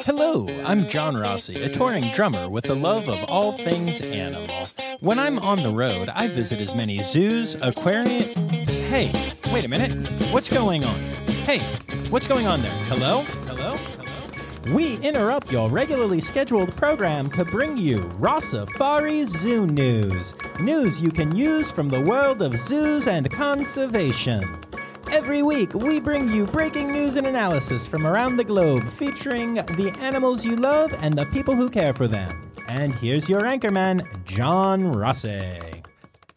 Hello, I'm John Rossi, a touring drummer with the love of all things animal. When I'm on the road, I visit as many zoos, aquariums... Hey, wait a minute. What's going on? Hey, what's going on there? Hello? Hello? Hello? We interrupt your regularly scheduled program to bring you Rossifari Zoo news. News you can use from the world of zoos and conservation. Every week, we bring you breaking news and analysis from around the globe, featuring the animals you love and the people who care for them. And here's your anchorman, John Rossi.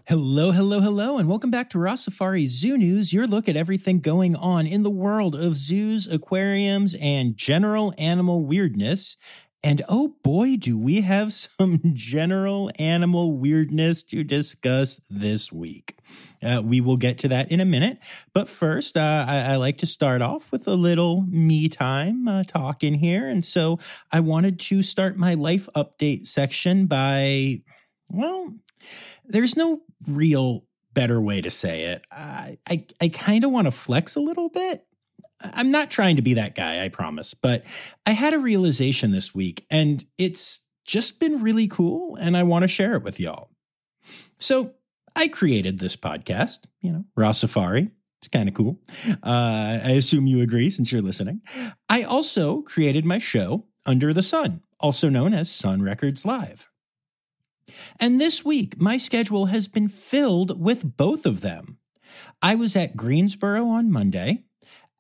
Hello, hello, hello, and welcome back to Rossifari Zoo News, your look at everything going on in the world of zoos, aquariums, and general animal weirdness. And oh boy, do we have some general animal weirdness to discuss this week. We will get to that in a minute. But first, I like to start off with a little me time talk in here. And so I wanted to start my life update section by, well, there's no real better way to say it. I kind of want to flex a little bit. I'm not trying to be that guy, I promise, but I had a realization this week, and it's just been really cool, and I want to share it with y'all. So I created this podcast, Rossifari. It's kind of cool. I assume you agree since you're listening. I also created my show, Under the Sun, also known as Sun Records Live. And this week, my schedule has been filled with both of them. I was at Greensboro on Monday,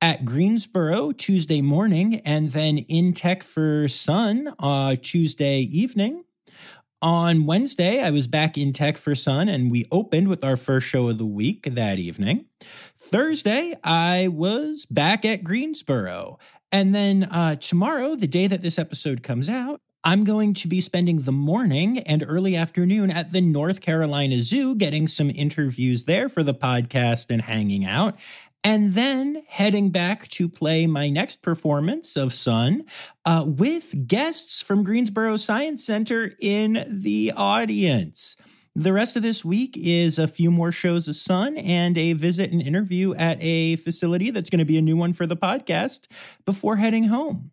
at Greensboro Tuesday morning, and then in Tech for Sun Tuesday evening. On Wednesday, I was back in Tech for Sun, and we opened with our first show of the week that evening. Thursday, I was back at Greensboro. And then tomorrow, the day that this episode comes out, I'm going to be spending the morning and early afternoon at the North Carolina Zoo, getting some interviews there for the podcast and hanging out. And then heading back to play my next performance of Sun with guests from Greensboro Science Center in the audience. The rest of this week is a few more shows of Sun and a visit and interview at a facility that's going to be a new one for the podcast before heading home.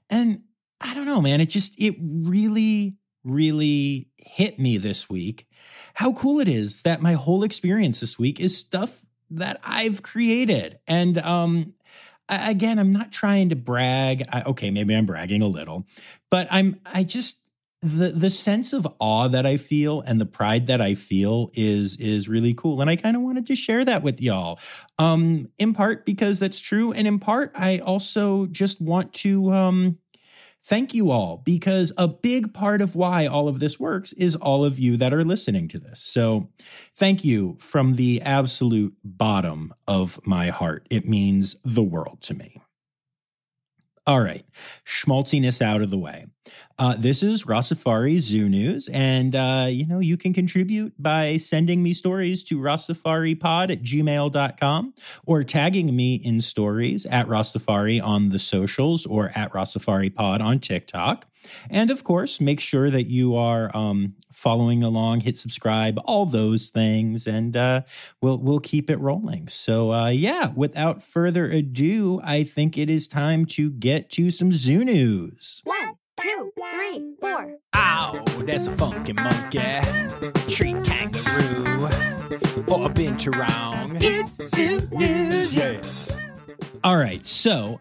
And I don't know, man, it really, really hit me this week how cool it is that my whole experience this week is stuff that I've created. And again, I'm not trying to brag. Okay, maybe I'm bragging a little, but the sense of awe that I feel and the pride that I feel is really cool. And I kind of wanted to share that with y'all, in part because that's true. And in part, I also just want to thank you all, because a big part of why all of this works is all of you that are listening to this. So thank you from the absolute bottom of my heart. It means the world to me. All right, schmaltziness out of the way. This is Rossifari Zoo News, and, you can contribute by sending me stories to rossifaripod@gmail.com or tagging me in stories at Rossifari on the socials or at RossifariPod on TikTok. And, of course, make sure that you are following along, hit subscribe, all those things, and we'll keep it rolling. So, without further ado, I think it is time to get to some zoo news. 1, 2, 3, 4. Ow, that's a funky monkey. Tree kangaroo. Or a binturong. It's zoo news. Yeah. All right, so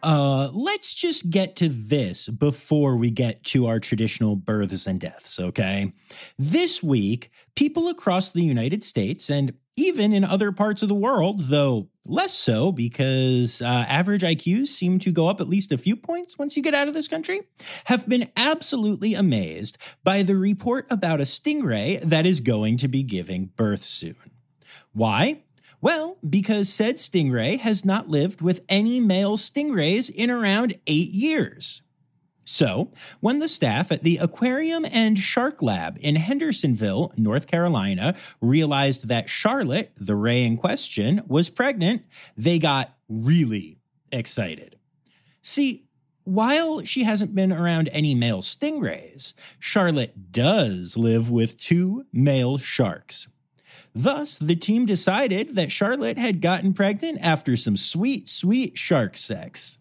let's just get to this before we get to our traditional births and deaths, okay? This week, people across the United States and even in other parts of the world, though less so because average IQs seem to go up at least a few points once you get out of this country, have been absolutely amazed by the report about a stingray that is going to be giving birth soon. Why? Well, because said stingray has not lived with any male stingrays in around 8 years. So, when the staff at the Aquarium and Shark Lab in Hendersonville, North Carolina, realized that Charlotte, the ray in question, was pregnant, they got really excited. See, while she hasn't been around any male stingrays, Charlotte does live with 2 male sharks. Thus, the team decided that Charlotte had gotten pregnant after some sweet, sweet shark sex.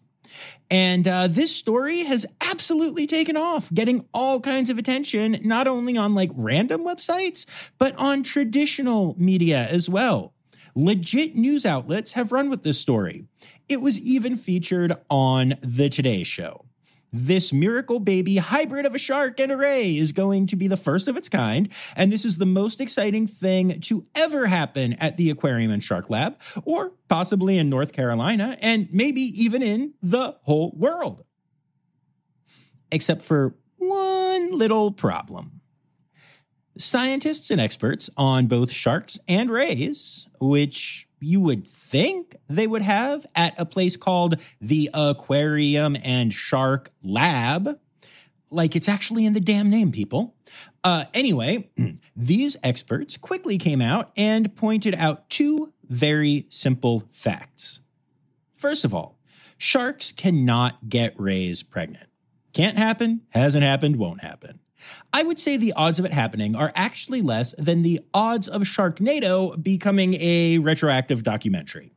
And this story has absolutely taken off, getting all kinds of attention, not only on like random websites, but on traditional media as well. Legit news outlets have run with this story. It was even featured on The Today Show. This miracle baby hybrid of a shark and a ray is going to be the first of its kind, and this is the most exciting thing to ever happen at the Aquarium and Shark Lab, or possibly in North Carolina, and maybe even in the whole world. Except for one little problem. Scientists and experts on both sharks and rays, which you would think they would have at a place called the Aquarium and Shark Lab. Like it's actually in the damn name, people. Anyway, these experts quickly came out and pointed out two very simple facts. First of all, sharks cannot get rays pregnant. Can't happen, hasn't happened, won't happen. I would say the odds of it happening are actually less than the odds of Sharknado becoming a retroactive documentary.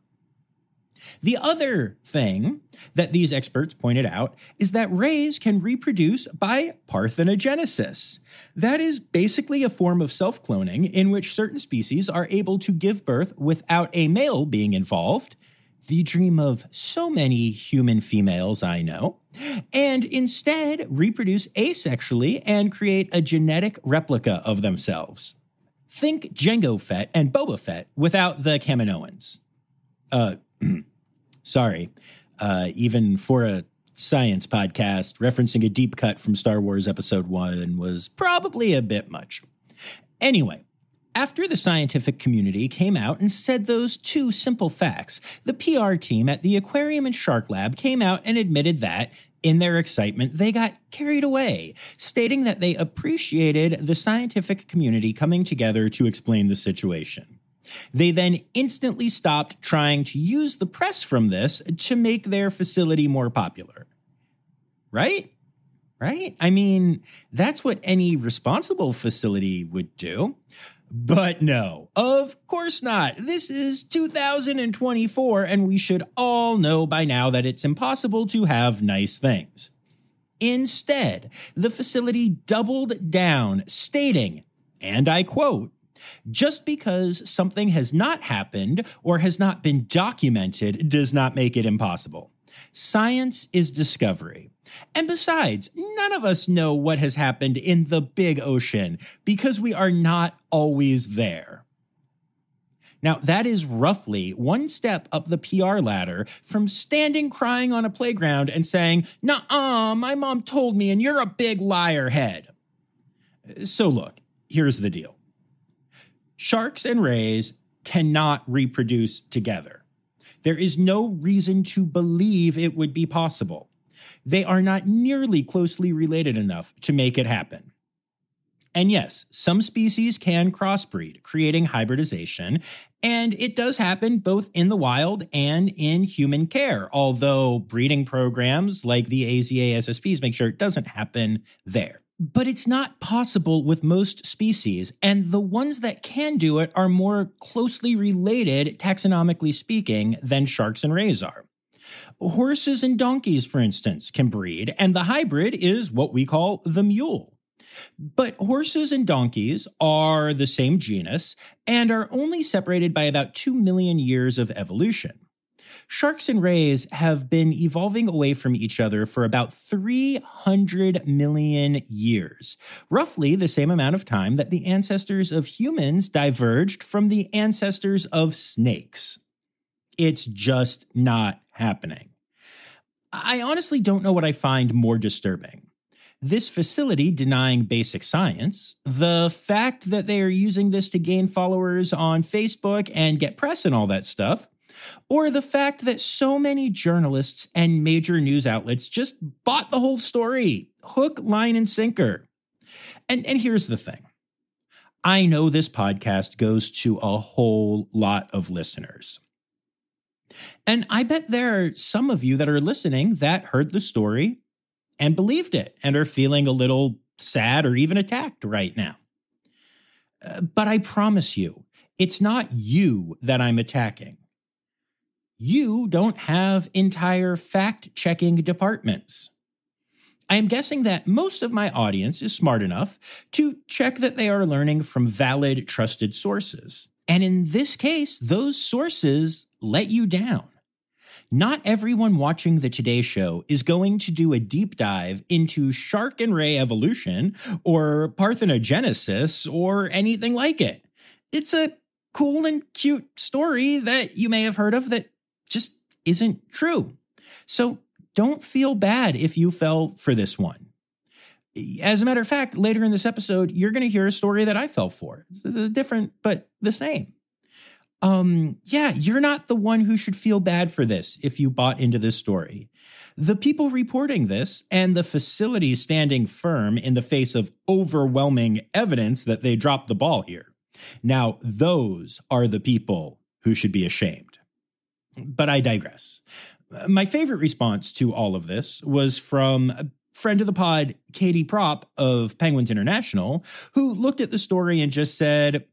The other thing that these experts pointed out is that rays can reproduce by parthenogenesis. That is basically a form of self-cloning in which certain species are able to give birth without a male being involved, the dream of so many human females I know, and instead reproduce asexually and create a genetic replica of themselves. Think Jango Fett and Boba Fett without the Kaminoans. Sorry, even for a science podcast, referencing a deep cut from Star Wars Episode 1 was probably a bit much. Anyway, after the scientific community came out and said those two simple facts, the PR team at the Aquarium and Shark Lab came out and admitted that, in their excitement, they got carried away, stating that they appreciated the scientific community coming together to explain the situation. They then instantly stopped trying to use the press from this to make their facility more popular. Right? I mean, that's what any responsible facility would do. But no, of course not. This is 2024, and we should all know by now that it's impossible to have nice things. Instead, the facility doubled down, stating, and I quote, "Just because something has not happened or has not been documented does not make it impossible. Science is discovery. And besides, none of us know what has happened in the big ocean because we are not always there." Now, that is roughly one step up the PR ladder from standing crying on a playground and saying, "Nuh-uh, my mom told me and you're a big liar head." So look, here's the deal. Sharks and rays cannot reproduce together. There is no reason to believe it would be possible. They are not nearly closely related enough to make it happen. And yes, some species can crossbreed, creating hybridization, and it does happen both in the wild and in human care, although breeding programs like the AZA SSPs make sure it doesn't happen there. But it's not possible with most species, and the ones that can do it are more closely related, taxonomically speaking, than sharks and rays are. Horses and donkeys, for instance, can breed, and the hybrid is what we call the mule. But horses and donkeys are the same genus and are only separated by about 2 million years of evolution. Sharks and rays have been evolving away from each other for about 300 million years, roughly the same amount of time that the ancestors of humans diverged from the ancestors of snakes. It's just not happening. I honestly don't know what I find more disturbing. This facility denying basic science, the fact that they are using this to gain followers on Facebook and get press and all that stuff, or the fact that so many journalists and major news outlets just bought the whole story, hook, line, and sinker. And here's the thing. I know this podcast goes to a whole lot of listeners. And I bet there are some of you that are listening that heard the story and believed it and are feeling a little sad or even attacked right now. But I promise you, it's not you that I'm attacking. You don't have entire fact-checking departments. I am guessing that most of my audience is smart enough to check that they are learning from valid, trusted sources. And in this case, those sources let you down. Not everyone watching the Today Show is going to do a deep dive into shark and ray evolution or parthenogenesis or anything like it. It's a cool and cute story that you may have heard of that just isn't true. So don't feel bad if you fell for this one. As a matter of fact, later in this episode, you're going to hear a story that I fell for. It's different, but the same. You're not the one who should feel bad for this if you bought into this story. The people reporting this and the facility standing firm in the face of overwhelming evidence that they dropped the ball here. Now, those are the people who should be ashamed. But I digress. My favorite response to all of this was from a friend of the pod, Katie Propp of Penguins International, who looked at the story and just said,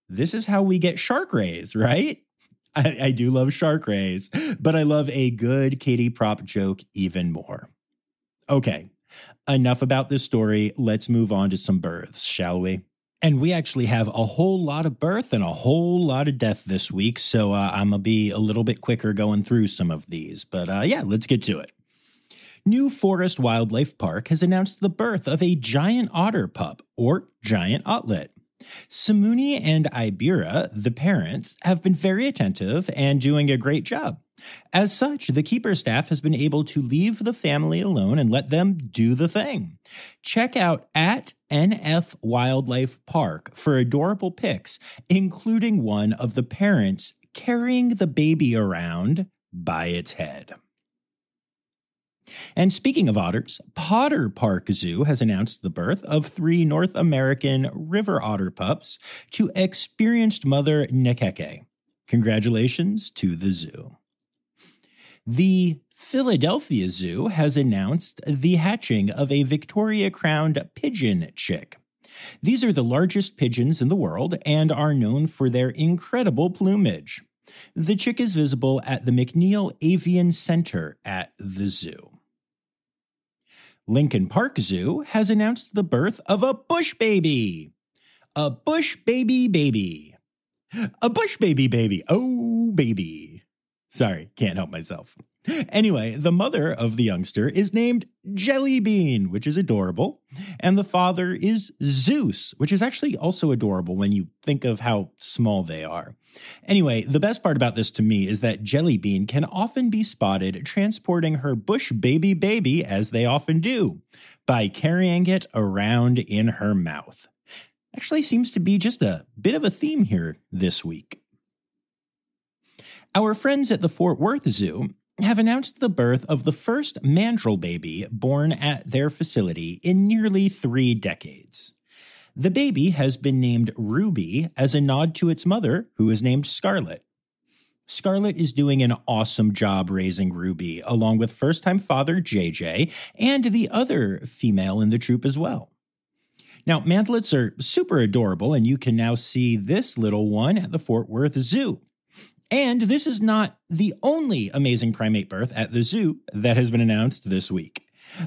"This is how we get shark rays, right?" I do love shark rays, but I love a good Katie Propp joke even more. Okay, enough about this story. Let's move on to some births, shall we? And we actually have a whole lot of birth and a whole lot of death this week, so I'm going to be a little bit quicker going through some of these. But let's get to it. New Forest Wildlife Park has announced the birth of a giant otter pup, or giant otlet. Samuni and Ibira, the parents, have been very attentive and doing a great job. As such, the keeper staff has been able to leave the family alone and let them do the thing. Check out at NF Wildlife Park for adorable pics, including one of the parents carrying the baby around by its head. And speaking of otters, Potter Park Zoo has announced the birth of 3 North American river otter pups to experienced mother Nekeke. Congratulations to the zoo. The Philadelphia Zoo has announced the hatching of a Victoria-crowned pigeon chick. These are the largest pigeons in the world and are known for their incredible plumage. The chick is visible at the McNeil Avian Center at the zoo. Lincoln Park Zoo has announced the birth of a bush baby. A bush baby baby. A bush baby baby. Oh, baby. Sorry, can't help myself. Anyway, the mother of the youngster is named Jelly Bean, which is adorable, and the father is Zeus, which is actually also adorable when you think of how small they are. Anyway, the best part about this to me is that Jelly Bean can often be spotted transporting her bush baby, as they often do, by carrying it around in her mouth. Actually seems to be just a bit of a theme here this week. Our friends at the Fort Worth Zoo have announced the birth of the first mandrill baby born at their facility in nearly 3 decades. The baby has been named Ruby as a nod to its mother, who is named Scarlet. Scarlet is doing an awesome job raising Ruby, along with first-time father JJ and the other female in the troop as well. Now, mantlets are super adorable, and you can now see this little one at the Fort Worth Zoo. And this is not the only amazing primate birth at the zoo that has been announced this week.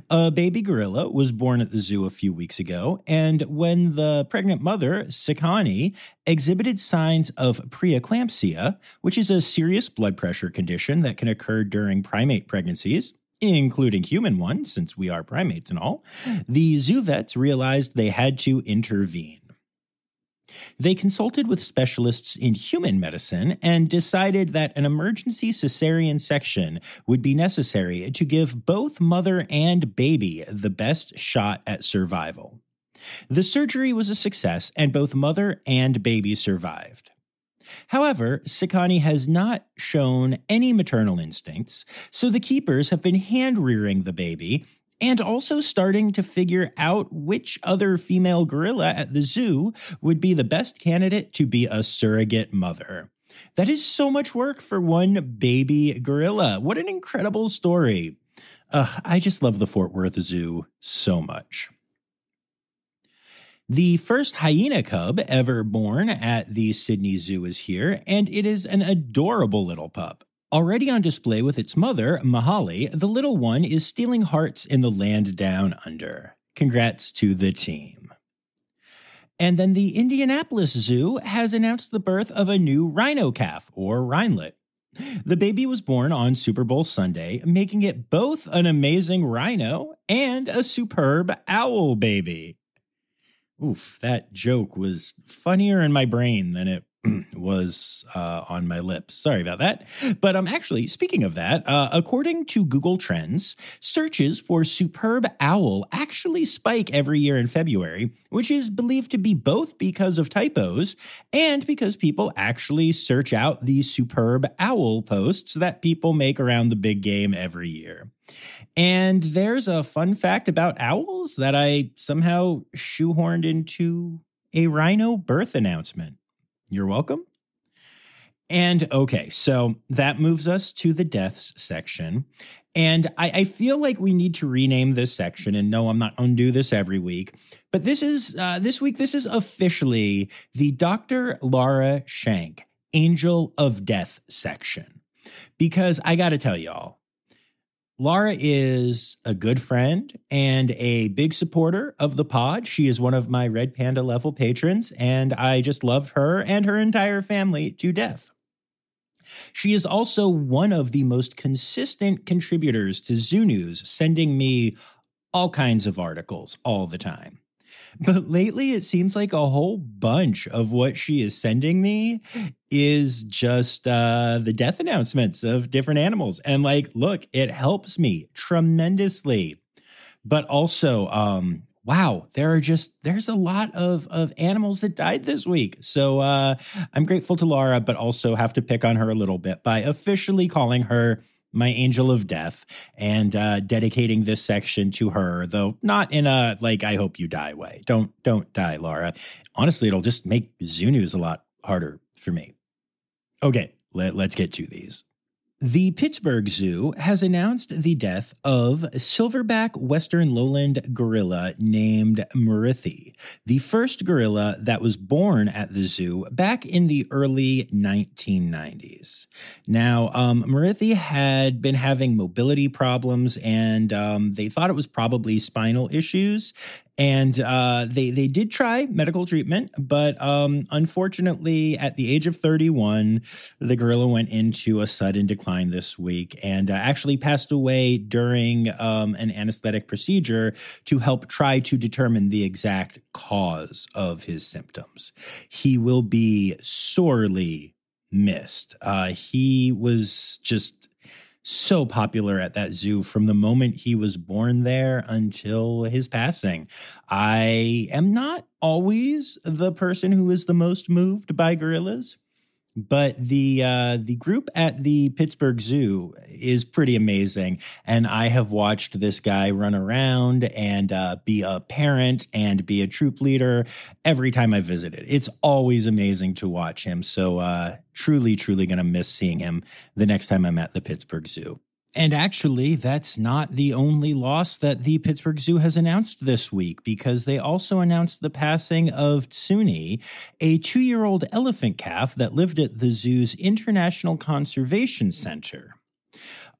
A baby gorilla was born at the zoo a few weeks ago, and when the pregnant mother, Sakani, exhibited signs of preeclampsia, which is a serious blood pressure condition that can occur during primate pregnancies, including human ones, since we are primates and all, the zoo vets realized they had to intervene. They consulted with specialists in human medicine and decided that an emergency cesarean section would be necessary to give both mother and baby the best shot at survival. The surgery was a success, and both mother and baby survived. However, Sakani has not shown any maternal instincts, so the keepers have been hand-rearing the baby and also starting to figure out which other female gorilla at the zoo would be the best candidate to be a surrogate mother. That is so much work for one baby gorilla. What an incredible story. I just love the Fort Worth Zoo so much. The first hyena cub ever born at the Sydney Zoo is here, and it is an adorable little pup. Already on display with its mother, Mahali, the little one is stealing hearts in the land down under. Congrats to the team. And then the Indianapolis Zoo has announced the birth of a new rhino calf, or rhinelet. The baby was born on Super Bowl Sunday, making it both an amazing rhino and a superb owl baby. Oof, that joke was funnier in my brain than it was on my lips. Sorry about that. But actually, speaking of that, according to Google Trends, searches for superb owl actually spike every year in February, which is believed to be both because of typos and because people actually search out these superb owl posts that people make around the big game every year. And there's a fun fact about owls that I somehow shoehorned into a rhino birth announcement. You're welcome. And okay, so that moves us to the deaths section. And I feel like we need to rename this section. And no, I'm not going to do this every week. But this is week, this is officially the Dr. Laura Shank Angel of Death section. Because I got to tell y'all, Laura is a good friend and a big supporter of the pod. She is one of my Red Panda level patrons, and I just love her and her entire family to death. She is also one of the most consistent contributors to Zoo News, sending me all kinds of articles all the time. But lately, it seems like a whole bunch of what she is sending me is just the death announcements of different animals. And like, look, it helps me tremendously. But also, wow, there's a lot of animals that died this week. So I'm grateful to Laura, but also have to pick on her a little bit by officially calling her my angel of death and dedicating this section to her, though not in a, like, I hope you die way. Don't die, Laura. Honestly, it'll just make Zoo News a lot harder for me. Okay, let's get to these. The Pittsburgh Zoo has announced the death of silverback western lowland gorilla named Marithi, the first gorilla that was born at the zoo back in the early 1990s. Now, Marithi had been having mobility problems, and they thought it was probably spinal issues. And they did try medical treatment, but unfortunately, at the age of 31, the gorilla went into a sudden decline this week and actually passed away during an anesthetic procedure to help try to determine the exact cause of his symptoms. He will be sorely missed. He was just so popular at that zoo from the moment he was born there until his passing. I am not always the person who is the most moved by gorillas, but the group at the Pittsburgh Zoo is pretty amazing. And I have watched this guy run around and be a parent and be a troop leader every time I visited. It's always amazing to watch him. So truly going to miss seeing him the next time I'm at the Pittsburgh Zoo. And actually, that's not the only loss that the Pittsburgh Zoo has announced this week, because they also announced the passing of Tsuni, a 2-year-old elephant calf that lived at the zoo's International Conservation Center.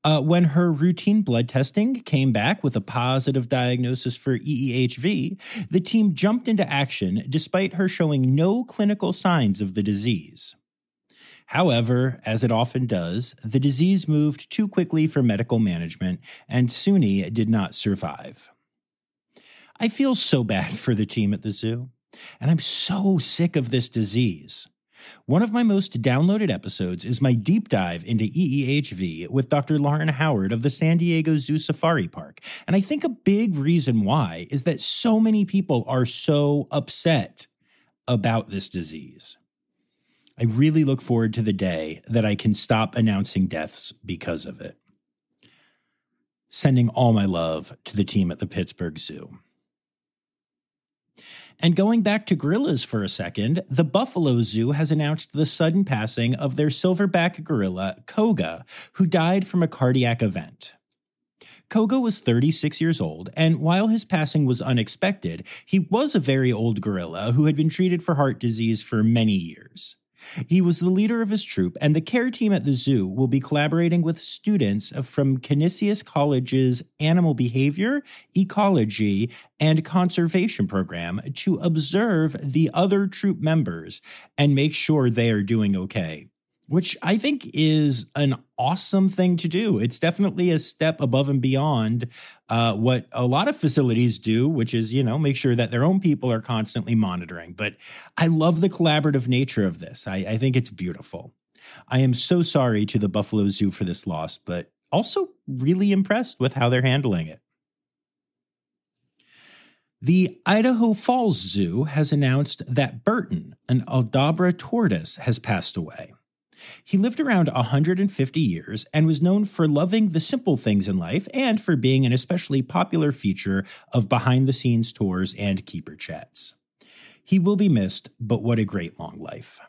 When her routine blood testing came back with a positive diagnosis for EEHV, the team jumped into action despite her showing no clinical signs of the disease. However, as it often does, the disease moved too quickly for medical management, and Tsuni did not survive. I feel so bad for the team at the zoo, and I'm so sick of this disease. One of my most downloaded episodes is my deep dive into EEHV with Dr. Lauren Howard of the San Diego Zoo Safari Park, and I think a big reason why is that so many people are so upset about this disease. I really look forward to the day that I can stop announcing deaths because of it. Sending all my love to the team at the Pittsburgh Zoo. And going back to gorillas for a second, the Buffalo Zoo has announced the sudden passing of their silverback gorilla, Koga, who died from a cardiac event. Koga was 36 years old, and while his passing was unexpected, he was a very old gorilla who had been treated for heart disease for many years. He was the leader of his troop, and the care team at the zoo will be collaborating with students from Canisius College's Animal Behavior, Ecology, and Conservation program to observe the other troop members and make sure they are doing okay, which I think is an awesome thing to do. It's definitely a step above and beyond what a lot of facilities do, which is, make sure that their own people are constantly monitoring. But I love the collaborative nature of this. I think it's beautiful. I am so sorry to the Buffalo Zoo for this loss, but also really impressed with how they're handling it. The Idaho Falls Zoo has announced that Burton, an Aldabra tortoise, has passed away. He lived around 150 years and was known for loving the simple things in life and for being an especially popular feature of behind-the-scenes tours and keeper chats. He will be missed, but what a great long life.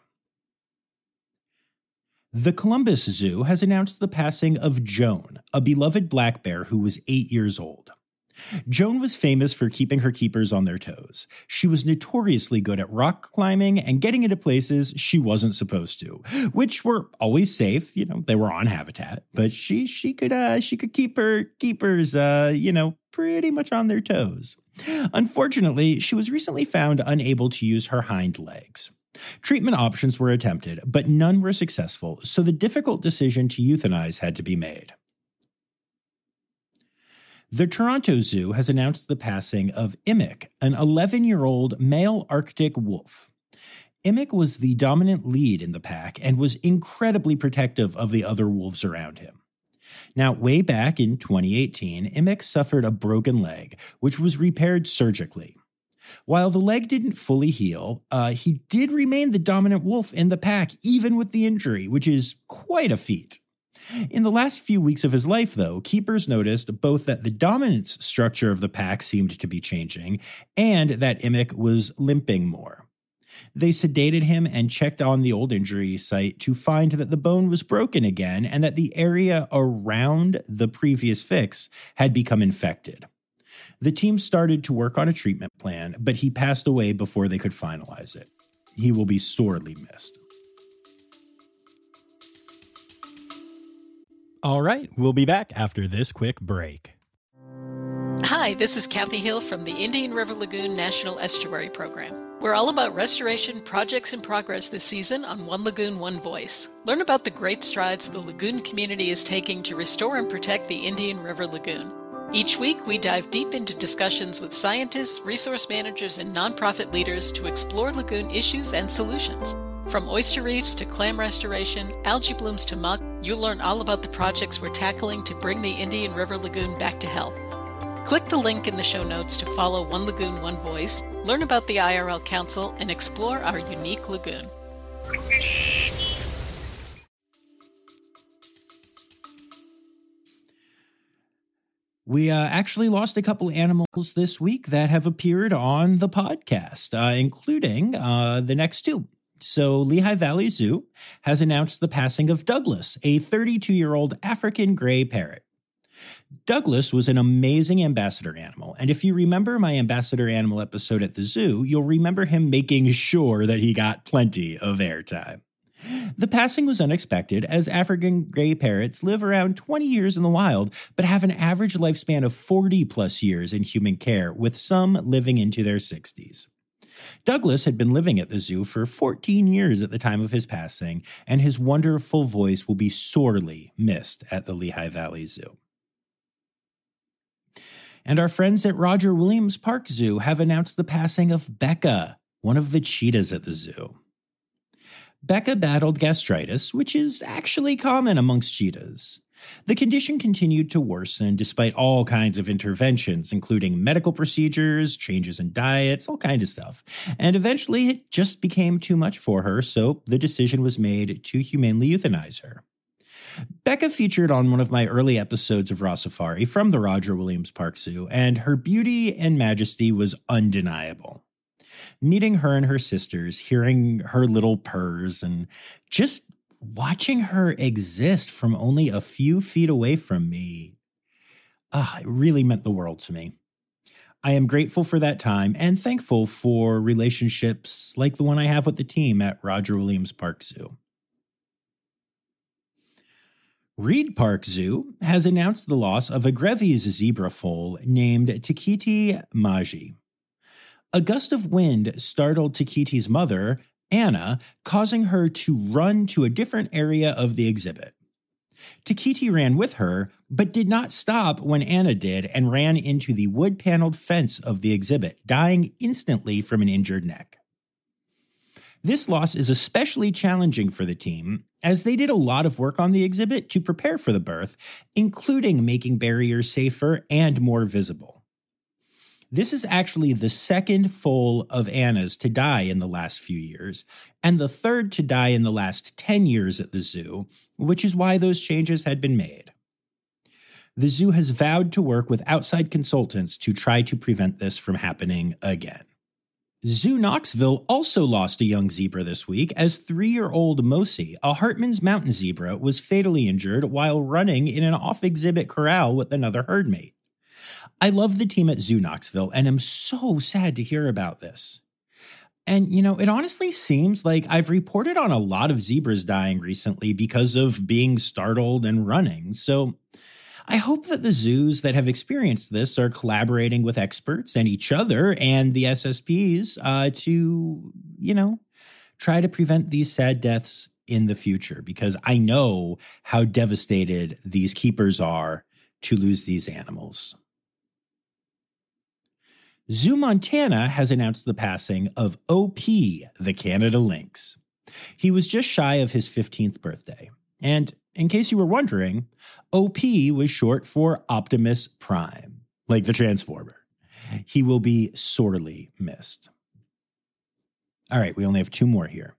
The Columbus Zoo has announced the passing of Joan, a beloved black bear who was 8 years old. Joan was famous for keeping her keepers on their toes. She was notoriously good at rock climbing and getting into places she wasn't supposed to, which were always safe. They were on habitat, but she could keep her keepers, pretty much on their toes. Unfortunately, she was recently found unable to use her hind legs. Treatment options were attempted, but none were successful, so the difficult decision to euthanize had to be made. The Toronto Zoo has announced the passing of Immick, an 11-year-old male Arctic wolf. Immick was the dominant lead in the pack and was incredibly protective of the other wolves around him. Now, way back in 2018, Immick suffered a broken leg, which was repaired surgically. While the leg didn't fully heal, he did remain the dominant wolf in the pack, even with the injury, which is quite a feat. In the last few weeks of his life, though, keepers noticed both that the dominance structure of the pack seemed to be changing and that Immick was limping more. They sedated him and checked on the old injury site to find that the bone was broken again and that the area around the previous fix had become infected. The team started to work on a treatment plan, but he passed away before they could finalize it. He will be sorely missed. All right, we'll be back after this quick break. Hi, this is Kathy Hill from the Indian River Lagoon National Estuary Program. We're all about restoration projects in progress this season on One Lagoon, One Voice. Learn about the great strides the lagoon community is taking to restore and protect the Indian River Lagoon. Each week, we dive deep into discussions with scientists, resource managers, and nonprofit leaders to explore lagoon issues and solutions. From oyster reefs to clam restoration, algae blooms to muck, you'll learn all about the projects we're tackling to bring the Indian River Lagoon back to health. Click the link in the show notes to follow One Lagoon, One Voice, learn about the IRL Council, and explore our unique lagoon. We actually lost a couple animals this week that have appeared on the podcast, including the next two. So Lehigh Valley Zoo has announced the passing of Douglas, a 32-year-old African gray parrot. Douglas was an amazing ambassador animal, and if you remember my ambassador animal episode at the zoo, you'll remember him making sure that he got plenty of airtime. The passing was unexpected, as African gray parrots live around 20 years in the wild, but have an average lifespan of 40-plus years in human care, with some living into their 60s. Douglas had been living at the zoo for 14 years at the time of his passing, and his wonderful voice will be sorely missed at the Lehigh Valley Zoo. And our friends at Roger Williams Park Zoo have announced the passing of Becca, one of the cheetahs at the zoo. Becca battled gastritis, which is actually common amongst cheetahs. The condition continued to worsen despite all kinds of interventions, including medical procedures, changes in diets, all kinds of stuff. And eventually it just became too much for her, so the decision was made to humanely euthanize her. Becca featured on one of my early episodes of Rossifari from the Roger Williams Park Zoo, and her beauty and majesty was undeniable. Meeting her and her sisters, hearing her little purrs, and just watching her exist from only a few feet away from me, it really meant the world to me. I am grateful for that time and thankful for relationships like the one I have with the team at Roger Williams Park Zoo. Reed Park Zoo has announced the loss of a Grevy's zebra foal named Tikiti Maji. A gust of wind startled Tikiti's mother, Anna, causing her to run to a different area of the exhibit. Tikiti ran with her, but did not stop when Anna did and ran into the wood-paneled fence of the exhibit, dying instantly from an injured neck. This loss is especially challenging for the team, as they did a lot of work on the exhibit to prepare for the birth, including making barriers safer and more visible. This is actually the second foal of Anna's to die in the last few years, and the third to die in the last 10 years at the zoo, which is why those changes had been made. The zoo has vowed to work with outside consultants to try to prevent this from happening again. Zoo Knoxville also lost a young zebra this week as 3-year-old Mosi, a Hartman's mountain zebra, was fatally injured while running in an off-exhibit corral with another herd mate. I love the team at Zoo Knoxville and am so sad to hear about this. And, it honestly seems like I've reported on a lot of zebras dying recently because of being startled and running. So I hope that the zoos that have experienced this are collaborating with experts and each other and the SSPs to, try to prevent these sad deaths in the future, because I know how devastated these keepers are to lose these animals. Zoo Montana has announced the passing of OP, the Canada lynx. He was just shy of his 15th birthday. And in case you were wondering, OP was short for Optimus Prime, like the Transformer. He will be sorely missed. All right, we only have 2 more here.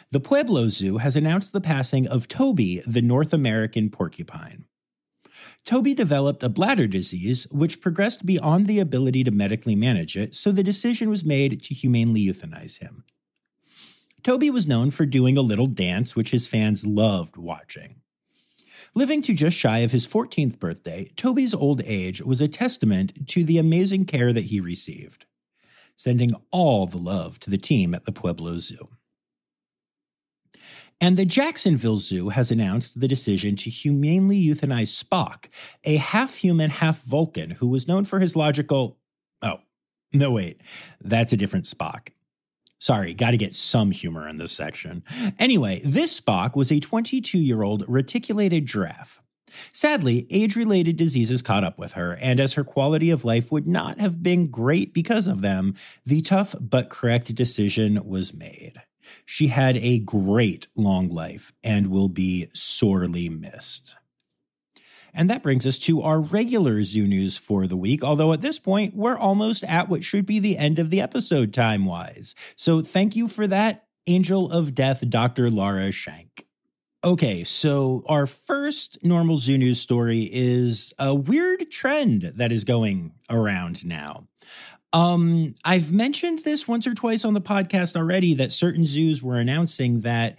The Pueblo Zoo has announced the passing of Toby, the North American porcupine. Toby developed a bladder disease, which progressed beyond the ability to medically manage it, so the decision was made to humanely euthanize him. Toby was known for doing a little dance, which his fans loved watching. Living to just shy of his 14th birthday, Toby's old age was a testament to the amazing care that he received. Sending all the love to the team at the Pueblo Zoo. And the Jacksonville Zoo has announced the decision to humanely euthanize Spock, a half-human, half-Vulcan who was known for his logical... Oh, no wait, that's a different Spock. Sorry, gotta get some humor in this section. Anyway, this Spock was a 22-year-old reticulated giraffe. Sadly, age-related diseases caught up with her, and as her quality of life would not have been great because of them, the tough but correct decision was made. She had a great long life and will be sorely missed. And that brings us to our regular zoo news for the week, although at this point, we're almost at what should be the end of the episode time-wise. So thank you for that, Angel of Death, Dr. Laura Shank. Okay, so our first normal zoo news story is a weird trend that is going around now. I've mentioned this once or twice on the podcast already, that certain zoos were announcing that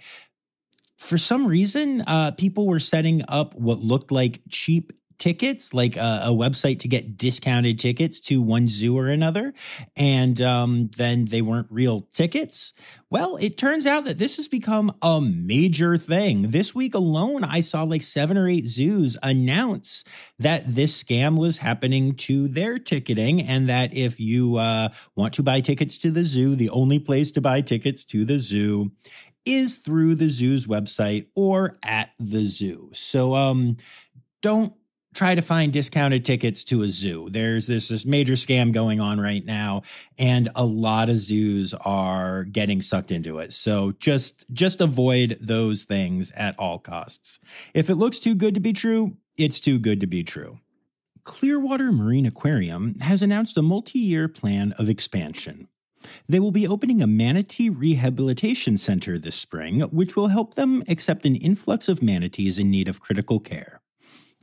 for some reason, people were setting up what looked like cheap tickets, like a website to get discounted tickets to one zoo or another, and then they weren't real tickets. Well, it turns out that this has become a major thing. This week alone, I saw like 7 or 8 zoos announce that this scam was happening to their ticketing, and that if you want to buy tickets to the zoo, the only place to buy tickets to the zoo is through the zoo's website or at the zoo. So don't try to find discounted tickets to a zoo. There's this major scam going on right now, and a lot of zoos are getting sucked into it. So just avoid those things at all costs. If it looks too good to be true, it's too good to be true. Clearwater Marine Aquarium has announced a multi-year plan of expansion. They will be opening a manatee rehabilitation center this spring, which will help them accept an influx of manatees in need of critical care.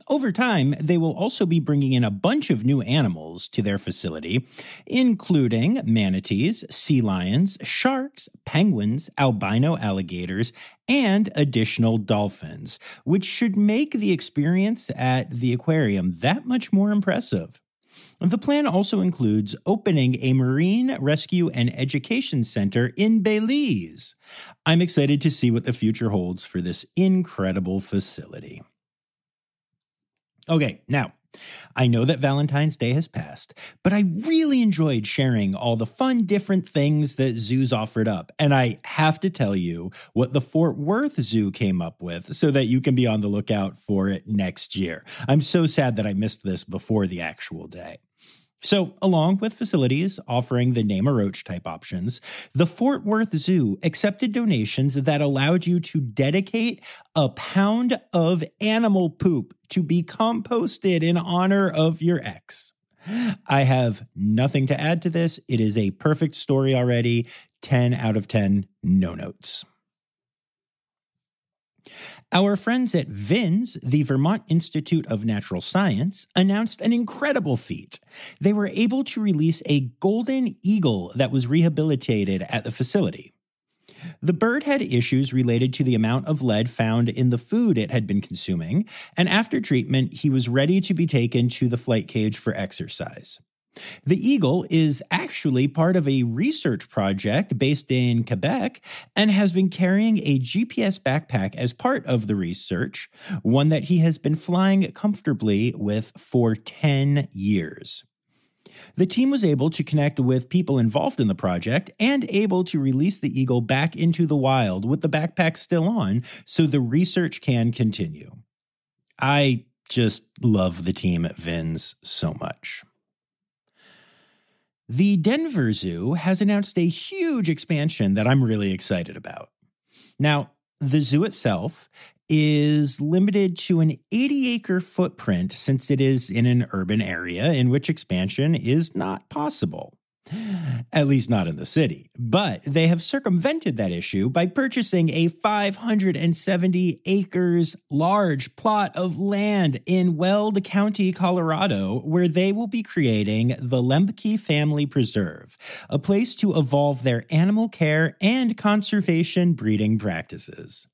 Over time, they will also be bringing in a bunch of new animals to their facility, including manatees, sea lions, sharks, penguins, albino alligators, and additional dolphins, which should make the experience at the aquarium that much more impressive. The plan also includes opening a marine rescue and education center in Belize. I'm excited to see what the future holds for this incredible facility. Okay, now, I know that Valentine's Day has passed, but I really enjoyed sharing all the fun, different things that zoos offered up. And I have to tell you what the Fort Worth Zoo came up with so that you can be on the lookout for it next year. I'm so sad that I missed this before the actual day. So, along with facilities offering the name a roach type options, the Fort Worth Zoo accepted donations that allowed you to dedicate a pound of animal poop to be composted in honor of your ex. I have nothing to add to this. It is a perfect story already. 10 out of 10, no notes. Our friends at VINS, the Vermont Institute of Natural Science, announced an incredible feat. They were able to release a golden eagle that was rehabilitated at the facility. The bird had issues related to the amount of lead found in the food it had been consuming, and after treatment, he was ready to be taken to the flight cage for exercise. The eagle is actually part of a research project based in Quebec and has been carrying a GPS backpack as part of the research, one that he has been flying comfortably with for 10 years. The team was able to connect with people involved in the project and able to release the eagle back into the wild with the backpack still on so the research can continue. I just love the team at VINS so much. The Denver Zoo has announced a huge expansion that I'm really excited about. Now, the zoo itself is limited to an 80-acre footprint since it is in an urban area in which expansion is not possible. At least not in the city. But they have circumvented that issue by purchasing a 570 acres large plot of land in Weld County, Colorado, where they will be creating the Lemke Family Preserve, a place to evolve their animal care and conservation breeding practices.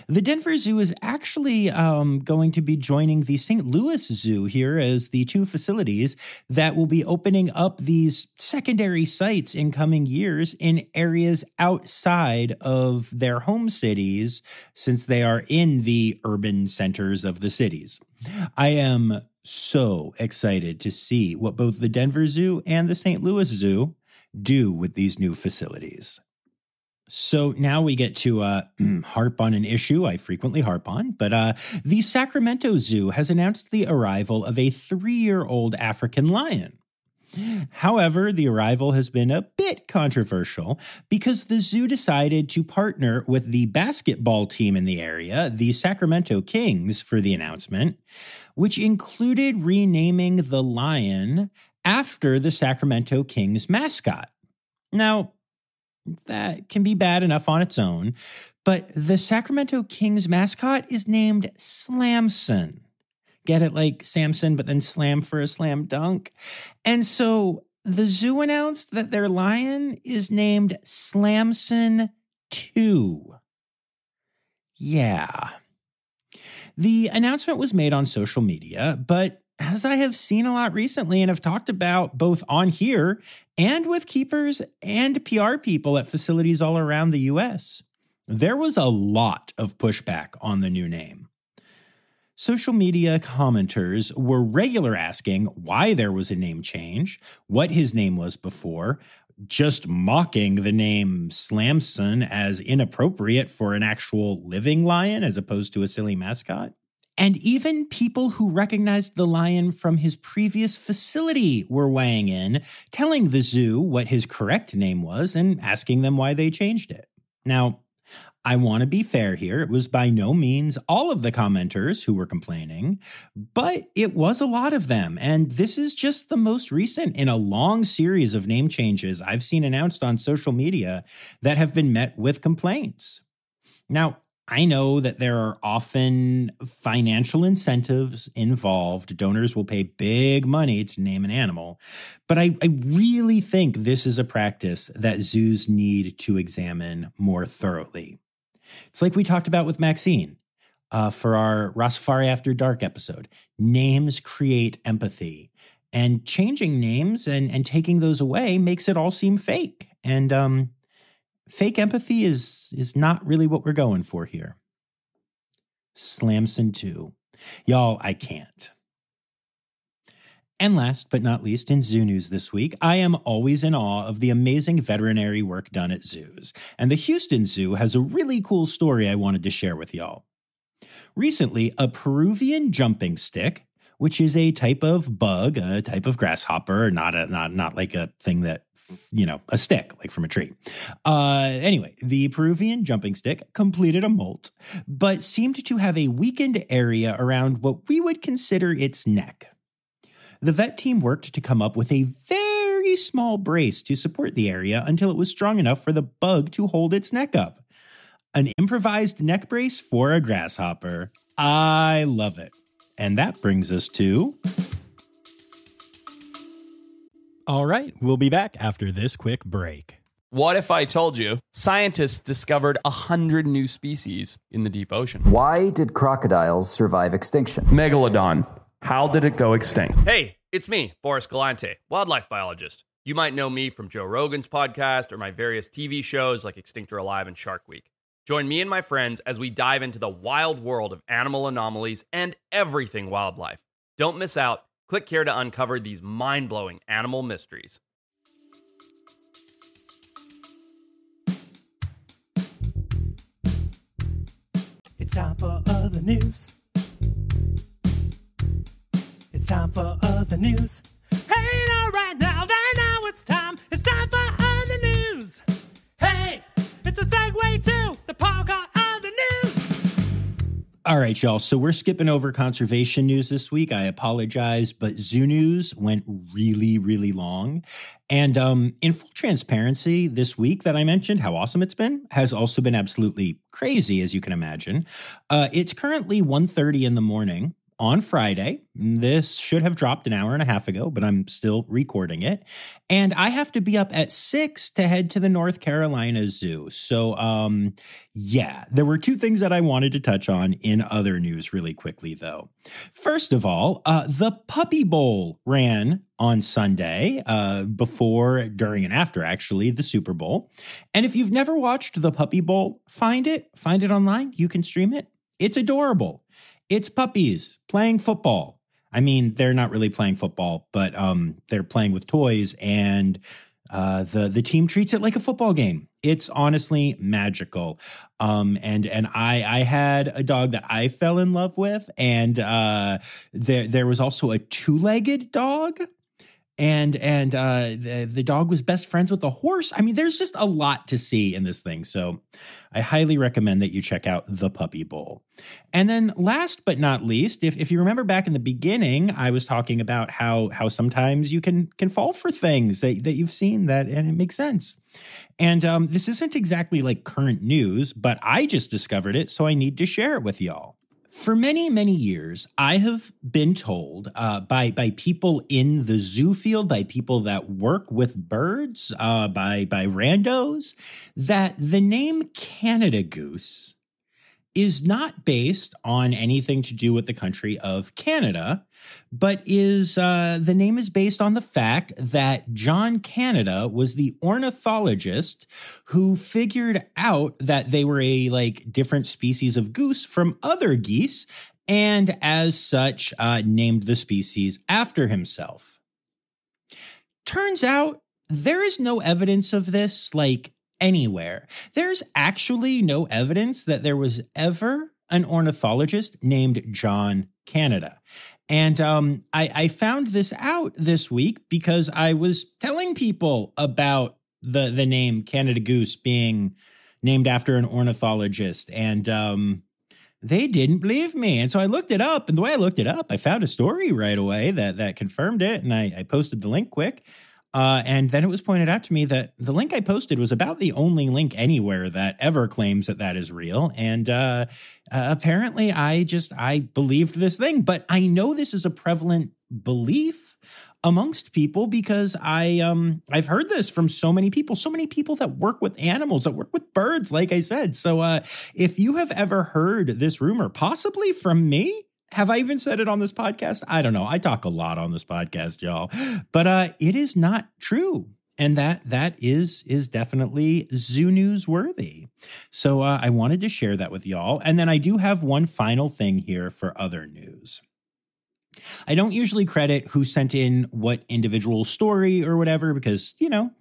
The Denver Zoo is actually going to be joining the St. Louis Zoo here as the two facilities that will be opening up these secondary sites in coming years in areas outside of their home cities since they are in the urban centers of the cities. I am so excited to see what both the Denver Zoo and the St. Louis Zoo do with these new facilities. So now we get to harp on an issue I frequently harp on, but the Sacramento Zoo has announced the arrival of a 3-year-old African lion. However, the arrival has been a bit controversial because the zoo decided to partner with the basketball team in the area, the Sacramento Kings, for the announcement, which included renaming the lion after the Sacramento Kings mascot. Now, that can be bad enough on its own, but the Sacramento Kings mascot is named Slamson. Get it, like Samson, but then slam for a slam dunk? And so the zoo announced that their lion is named Slamson 2. Yeah. The announcement was made on social media, but as I have seen a lot recently and have talked about both on here and with keepers and PR people at facilities all around the US, there was a lot of pushback on the new name. Social media commenters were regular asking why there was a name change, what his name was before, just mocking the name Slamson as inappropriate for an actual living lion as opposed to a silly mascot. And even people who recognized the lion from his previous facility were weighing in, telling the zoo what his correct name was and asking them why they changed it. Now, I want to be fair here. It was by no means all of the commenters who were complaining, but it was a lot of them. And this is just the most recent in a long series of name changes I've seen announced on social media that have been met with complaints. Now, I know that there are often financial incentives involved. Donors will pay big money to name an animal. But I really think this is a practice that zoos need to examine more thoroughly. It's like we talked about with Maxine for our Rossifari After Dark episode. Names create empathy. And changing names and taking those away makes it all seem fake. And fake empathy is not really what we're going for here. Slamson 2. Y'all, I can't. And last but not least, in zoo news this week, I am always in awe of the amazing veterinary work done at zoos. And the Houston Zoo has a really cool story I wanted to share with y'all. Recently, a Peruvian jumping stick, which is a type of bug, a type of grasshopper, not like a thing that, a stick, like from a tree. Anyway, the Peruvian jumping stick completed a molt, but seemed to have a weakened area around what we would consider its neck. The vet team worked to come up with a very small brace to support the area until it was strong enough for the bug to hold its neck up. An improvised neck brace for a grasshopper. I love it. And that brings us to... All right, we'll be back after this quick break. What if I told you scientists discovered 100 new species in the deep ocean? Why did crocodiles survive extinction? Megalodon. How did it go extinct? Hey, it's me, Forrest Galante, wildlife biologist. You might know me from Joe Rogan's podcast or my various TV shows like Extinct or Alive and Shark Week. Join me and my friends as we dive into the wild world of animal anomalies and everything wildlife. Don't miss out. Click here to uncover these mind-blowing animal mysteries. It's time for other news. It's time for other news. Hey, now, right now, it's time. It's time for other news. Hey, it's a segue to the part called other news. All right, y'all. So we're skipping over conservation news this week. I apologize, but zoo news went really, really long. And in full transparency, this week that I mentioned, how awesome it's been, has also been absolutely crazy, as you can imagine. It's currently 1:30 in the morning. On Friday. This should have dropped an hour and a half ago, but I'm still recording it. And I have to be up at 6 to head to the North Carolina Zoo. So, there were two things that I wanted to touch on in other news really quickly, though. First of all, the Puppy Bowl ran on Sunday, before, during, and after, actually, the Super Bowl. And if you've never watched the Puppy Bowl, find it online. You can stream it. It's adorable. It's puppies playing football. I mean, they're not really playing football, but they're playing with toys, and the team treats it like a football game. It's honestly magical. And I had a dog that I fell in love with, and there was also a two-legged dog. And the dog was best friends with a horse. I mean, there's just a lot to see in this thing. So I highly recommend that you check out the Puppy Bowl. And then last but not least, if you remember back in the beginning, I was talking about how sometimes you can fall for things that you've seen and it makes sense. And this isn't exactly like current news, but I just discovered it, so I need to share it with y'all. For many, many years, I have been told by people in the zoo field, by people that work with birds, by randos, that the name Canada goose is not based on anything to do with the country of Canada, but the name is based on the fact that John Canada was the ornithologist who figured out that they were a different species of goose from other geese, and as such named the species after himself. Turns out there is no evidence of this anywhere. There's actually no evidence that there was ever an ornithologist named John Canada. And I found this out this week because I was telling people about the name Canada Goose being named after an ornithologist, and they didn't believe me. And so I looked it up, and the way I looked it up, I found a story right away that confirmed it, and I posted the link quick. And then it was pointed out to me that the link I posted was about the only link anywhere that ever claims that is real. And apparently I believed this thing. But I know this is a prevalent belief amongst people because I've heard this from so many people that work with animals, that work with birds, like I said. So if you have ever heard this rumor, possibly from me, Have I even said it on this podcast? I don't know. I talk a lot on this podcast, y'all. But it is not true. And that is definitely zoo news worthy. So I wanted to share that with y'all. And then I do have one final thing here for other news. I don't usually credit who sent in what individual story or whatever because,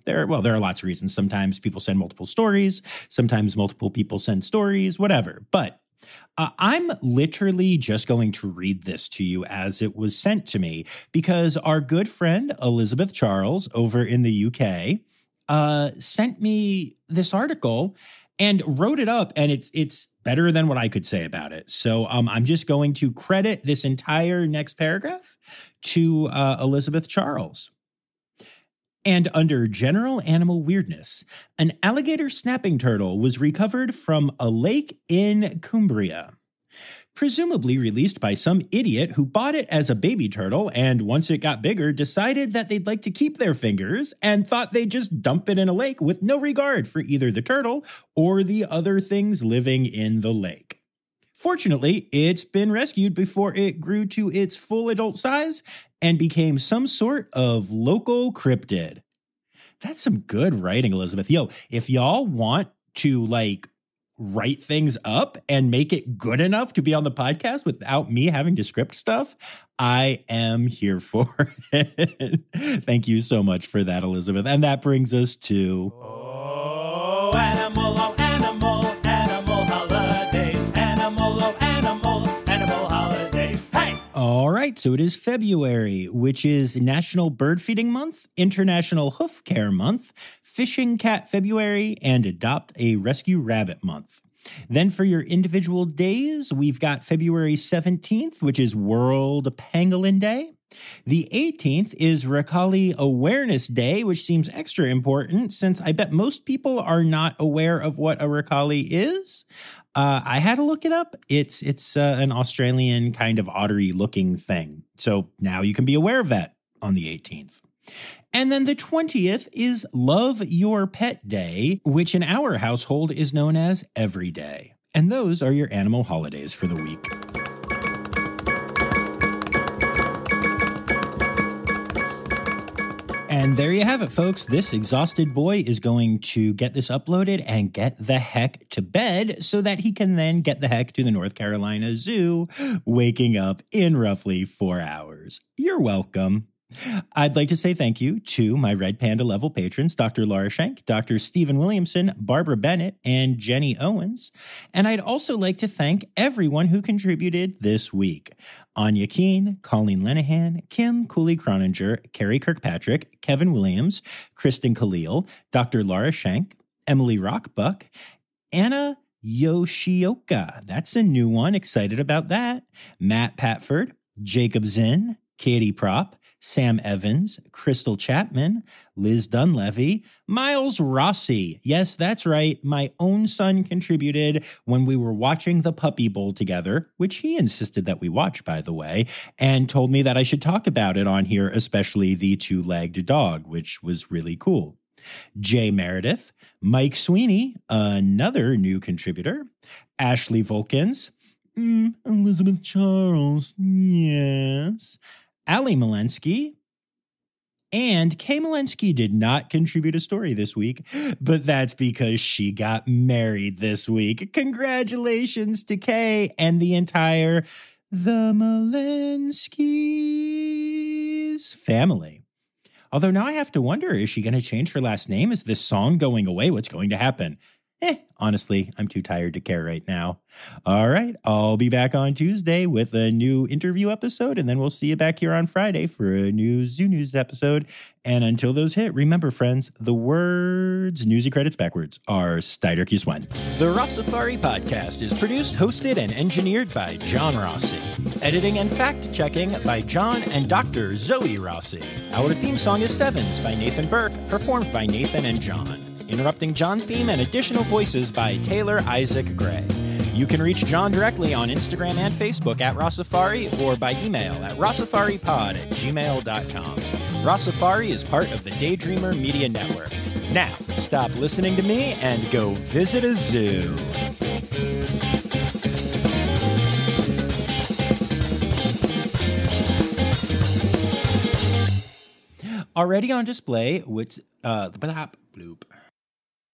there are lots of reasons. Sometimes people send multiple stories. Sometimes multiple people send stories, whatever. But I'm literally just going to read this to you as it was sent to me because our good friend Elizabeth Charles over in the UK sent me this article and wrote it up, and it's better than what I could say about it. So I'm just going to credit this entire next paragraph to Elizabeth Charles. And under general animal weirdness, an alligator snapping turtle was recovered from a lake in Cumbria. Presumably released by some idiot who bought it as a baby turtle and once it got bigger decided that they'd like to keep their fingers and thought they'd just dump it in a lake with no regard for either the turtle or the other things living in the lake. Fortunately, it's been rescued before it grew to its full adult size and became some sort of local cryptid. That's some good writing, Elizabeth. Yo, if y'all want to write things up and make it good enough to be on the podcast without me having to script stuff, I am here for it. Thank you so much for that, Elizabeth. And that brings us to... Oh, animal, holidays. Animal holidays. Hey! All right, so it is February, which is National Bird Feeding Month, International Hoof Care Month, Fishing Cat February, and Adopt a Rescue Rabbit Month. Then for your individual days, we've got February 17th, which is World Pangolin Day. The 18th is Racali Awareness Day, which seems extra important since I bet most people are not aware of what a Racali is. I had to look it up. It's an Australian kind of ottery looking thing. So now you can be aware of that on the 18th. And then the 20th is Love Your Pet Day, which in our household is known as Every Day. And those are your animal holidays for the week. And there you have it, folks. This exhausted boy is going to get this uploaded and get the heck to bed so that he can then get the heck to the North Carolina Zoo, waking up in roughly 4 hours. You're welcome. I'd like to say thank you to my Red Panda level patrons, Dr. Laura Schenk, Dr. Stephen Williamson, Barbara Bennett, and Jenny Owens. And I'd also like to thank everyone who contributed this week. Anya Keene, Colleen Lenahan, Kim Cooley-Croninger, Carrie Kirkpatrick, Kevin Williams, Kristen Khalil, Dr. Laura Schenk, Emily Rockbuck, Anna Yoshioka. That's a new one. Excited about that. Matt Patford, Jacob Zinn, Katie Prop, Sam Evans, Crystal Chapman, Liz Dunlevy, Miles Rossi. Yes, that's right. My own son contributed when we were watching the Puppy Bowl together, which he insisted that we watch, by the way, and told me that I should talk about it on here, especially the two-legged dog, which was really cool. Jay Meredith, Mike Sweeney, another new contributor, Ashley Volkins, Elizabeth Charles, yes, Ali Malensky, and Kay Malensky did not contribute a story this week, but that's because she got married this week. Congratulations to Kay and the entire The Malenskys family. Although now I have to wonder, is she going to change her last name? Is this song going away? What's going to happen? Honestly, I'm too tired to care right now. All right, I'll be back on Tuesday with a new interview episode, and then we'll see you back here on Friday for a new Zoo News episode. And until those hit, remember, friends, the words Newsy Credits Backwards are Steiderkiswen. The Rossifari podcast is produced, hosted, and engineered by John Rossi. Editing and fact-checking by John and Dr. Zoe Rossi. Our theme song is Sevens by Nathan Burke, performed by Nathan and John. Interrupting John theme and additional voices by Taylor Isaac Gray. You can reach John directly on Instagram and Facebook at Rossifari or by email at rossifaripod@gmail.com. Rossifari is part of the Daydreamer Media Network. Now, stop listening to me and go visit a zoo. already on display with bloop.